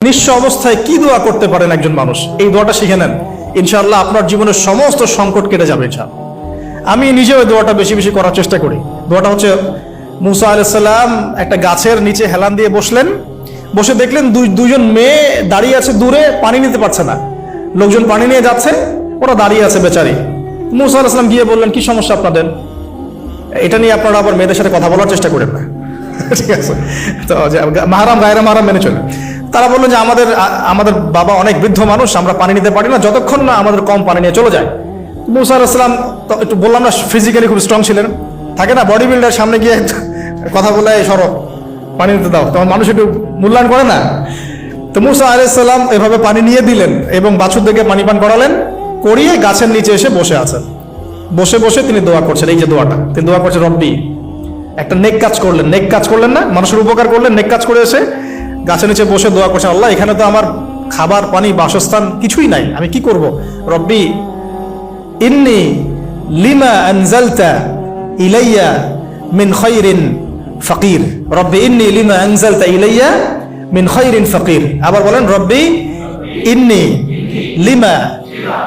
নিঃস্ব অবস্থায় কি দোয়া করতে পারেন একজন মানুষ, এই দোয়াটা শিখে নেন, ইনশাআল্লাহ আপনার জীবনের সমস্ত সংকট কেটে যাবে ইনশাআল্লাহ। আমি নিজেও দোয়াটা বেশি বেশি করার চেষ্টা করি। দোয়াটা হচ্ছে, মুসা আলাইহিস সালাম একটা গাছের নিচে হেলান দিয়ে বসলেন, বসে দেখলেন দুইজন মেয়ে দাঁড়িয়ে আছে দূরে, পানি নিতে পারছে না, লোকজন পানি নিয়ে যাচ্ছে, ওরা দাঁড়িয়ে আছে বেচারি। মুসা আলাইহিস সালাম গিয়ে বললেন, কি সমস্যা আপনাদের? এটা নিয়ে আপনারা আবার মেয়েদের সাথে কথা বলার চেষ্টা করেন না, ঠিক আছে? তো মাহারাম গায়রা মাহারাম মেনে চলে। তারা বললো যে আমাদের বাবা অনেক বৃদ্ধ মানুষ, আমরা পানি নিতে পারি না যতক্ষণ না আমাদের কম পানি নিয়ে চলে যায়। মুসা আলাইহিস সালাম তো একটু বললাম না, ফিজিক্যালি খুব স্ট্রং ছিলেন, থাকে না বডি বিল্ডার, সামনে গিয়ে কথা বলে সরো পানি নিতে দাও, তখন মানুষ একটু মূল্যায়ন করে না। তো মুসা আলাইহিস সালাম এভাবে পানি নিয়ে দিলেন এবং বাছুরদেরকে পানি পান করালেন, করিয়ে গাছের নিচে এসে বসে আছেন। বসে বসে তিনি দোয়া করছেন, এই যে দোয়াটা তিনি দোয়া করছেন, রব্বি, একটা নেক কাজ করলেন, নেক কাজ করলেন না, মানুষের উপকার করলেন, নেক কাজ করে এসে গাছের নিচে বসে দোয়া করছেন, আল্লাহ এখানে তো আমার খাবার পানি বাসস্থান কিছুই নাই, আমি কি করব? রব্বি ইন্নী লিমা আনজালতা ইলাইয়া মিন খায়রিন ফাকির, রব্বি ইন্নী লিমা আনজালতা ইলাইয়া মিন খায়রিন ফাকির। আবার বলেন, রব্বি ইন্নী লিমা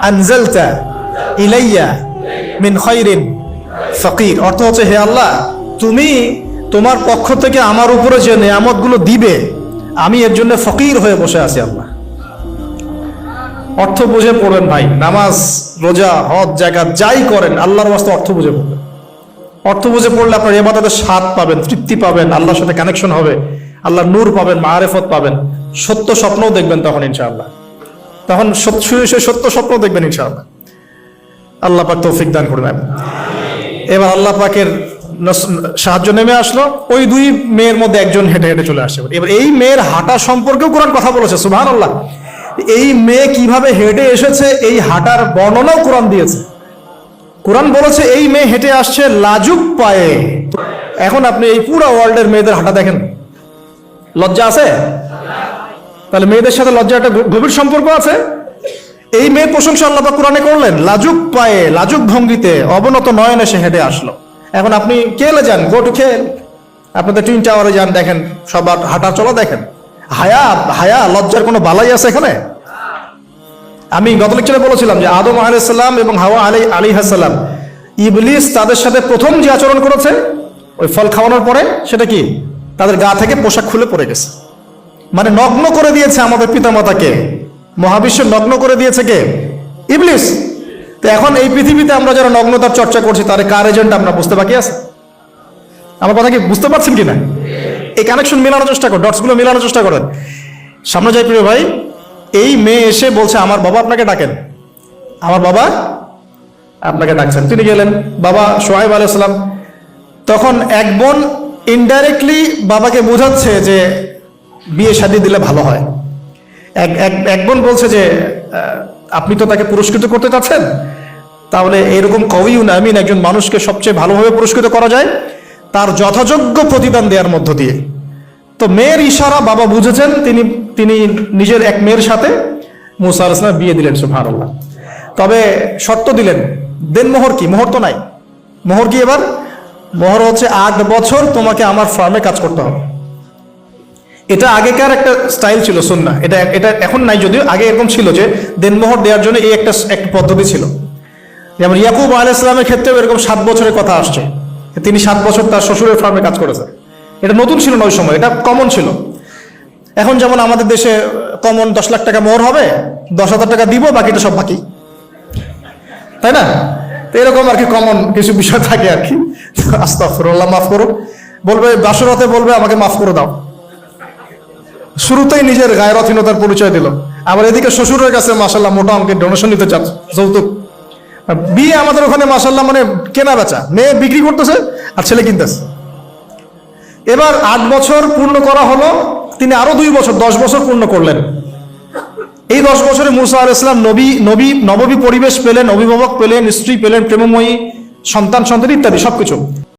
আনজালতা ইলাইয়া মিন খায়রিন ফাকির। অর্থ হচ্ছে, হে আল্লাহ, তুমি তোমার পক্ষ থেকে আমার উপরে যে নিয়ামতগুলো দিবে, আমি এর জন্য ফকির হয়ে বসে আছি আল্লাহ। অর্থ বুঝে পড়বেন ভাই, নামাজ রোজা হজ জাকাত যাই করেন আল্লাহর ওয়াস্তে অর্থ বুঝে পড়বেন। অর্থ বুঝে পড়লে আপনার ইবাদতের স্বাদ পাবেন, তৃপ্তি পাবেন, আল্লাহর সাথে কানেকশন হবে, আল্লাহর নূর পাবেন, মাআরিফত পাবেন, সত্য স্বপ্নও দেখবেন তখন ইনশাআল্লাহ। তখন সত্য স্বপ্ন দেখবেন ইনশাআল্লাহ। আল্লাহ পাক তৌফিক দান করবেন। এবার আল্লাহ পাকের সাহায্য নেমে আসলো, ওই দুই মেয়ের মধ্যে একজন হেঁটে হেঁটে চলে আসছে। এবার এই মেয়ের হাঁটা সম্পর্কেও কোরআন কথা বলেছে, সুবহানাল্লাহ। এই মেয়ে কিভাবে হেঁটে এসেছে এই হাঁটার বর্ণনাও কোরআন দিয়েছে। কোরআন বলেছে এই মেয়ে হেঁটে আসছে লাজুক পায়ে। এখন আপনি এই পুরো ওয়ার্ল্ডের মেয়েদের হাঁটা দেখেন, লজ্জা আছে? তাহলে মেয়েদের সাথে লজ্জা একটা গভীর সম্পর্ক আছে। এই মেয়ের প্রশংসা আল্লাহ পাক কোরআনে করলেন, লাজুক পায়ে লাজুক ভঙ্গিতে অবনত নয়নে সে হেঁটে আসলো। এখন আপনি কেলে যান, গো টু খেল, আপনাদের টুইন টাওয়ারে যান, দেখেন সবার হাঁটা চলা দেখেন। হায়া লজ্জার কোনো বালাই আছে এখানে? আমি গত লেকচারে বলেছিলাম যে আদম আলাইহিস সালাম এবং হাওয়া আলাইহিস সালাম, ইবলিস তাদের সাথে প্রথম যে আচরণ করেছে ওই ফল খাওয়ানোর পরে, সেটা কি? তাদের গা থেকে পোশাক খুলে পড়ে গেছে, মানে নগ্ন করে দিয়েছে আমাদের পিতামাতাকে, মহাবিশ্ব নগ্ন করে দিয়েছে কে? ইবলিস। তো এখন এই পৃথিবীতে আমরা যারা নগ্নতার চর্চা করছি, তার কার এজেন্ট আমরা বুঝতে বাকি আছে? আমার কথা কি বুঝতে পারছেন কিনা? এই কানেকশন মেলানোর চেষ্টা করেন, ডটসগুলো মেলানোর চেষ্টা করেন। সামনে যাই প্রিয় ভাই, এই মেয়ে এসে বলছে, আমার বাবা আপনাকে ডাকেন, আমার বাবা আপনাকে ডাকছেন। তিনি গেলেন, বাবা শুআয়ব আলাইহিস সালাম। তখন এক বোন ইনডাইরেক্টলি বাবাকে বোঝাচ্ছে যে বিয়ে শাদী দিলে ভালো হয়। এক বোন বলছে যে আপনি তো তাকে পুরস্কৃত করতে চাচ্ছেন, তাহলে এরকম কওয়িউন আমিন একজন মানুষকে সবচেয়ে ভালোভাবে পুরস্কৃত করা যায় তার যথাযোগ্য প্রতিদান দেওয়ার মধ্য দিয়ে। তো মেয়ের ইশারা বাবা বুঝেছেন, তিনি নিজের এক মেয়ের সাথে মুসা আলাইহিস সালাম বিয়ে দিলেন, সুবহানাল্লাহ। তবে শর্ত দিলেন, দেনমোহর কি? মোহর তো নাই। মোহর কি? এবার মোহর হচ্ছে 8 বছর তোমাকে আমার ফার্মে কাজ করতে হবে। এটা আগেকার একটা স্টাইল ছিল, সুন্নাহ। এটা এখন নাই, যদিও আগে এরকম ছিল যে দেনমোহর দেওয়ার জন্য এই একটা পদ্ধতি ছিল। যেমন ইয়াকুব আলাইহিস সালামের ক্ষেত্রেও এরকম 7 বছরের কথা আসছে, তিনি 7 বছর তার শ্বশুরের ফার্মে কাজ করেছেন। এটা নতুন ছিল না ওই সময়, এটা কমন ছিল। এখন যেমন আমাদের দেশে কমন 10 লাখ টাকা মোহর হবে, 10,000 টাকা দিব, বাকিটা সব বাকি, তাই না? তো এরকম আর কি কমন কিছু বিষয় থাকে আর কি। আস্তাগফিরুল্লাহ, মাফ করো, বলবে বাসরাতে, বলবে আমাকে মাফ করে দাও। শুরুতেই নিজের গায়রথহীনতার পরিচয় দিল। আবার এদিকে শ্বশুরের কাছে মাশাআল্লাহ মোটা অঙ্কের ডোনেশন নিতে চাচ্ছে, যৌতুক। বিয়ে আমাদের ওখানে মাশাআল্লাহ মানে কেনা বেচা, মেয়ে বিক্রি করতেছে আর ছেলে কিনতেছে। এবার 8 বছর পূর্ণ করা হলো, তিনি আরো 2 বছর 10 বছর পূর্ণ করলেন। এই 10 বছরে মুসা আলাইহিস সালাম নববী পরিবেশ পেলেন, অভিভাবক পেলেন, স্ত্রী পেলেন, প্রেমময়ী, সন্তান ইত্যাদি সবকিছু।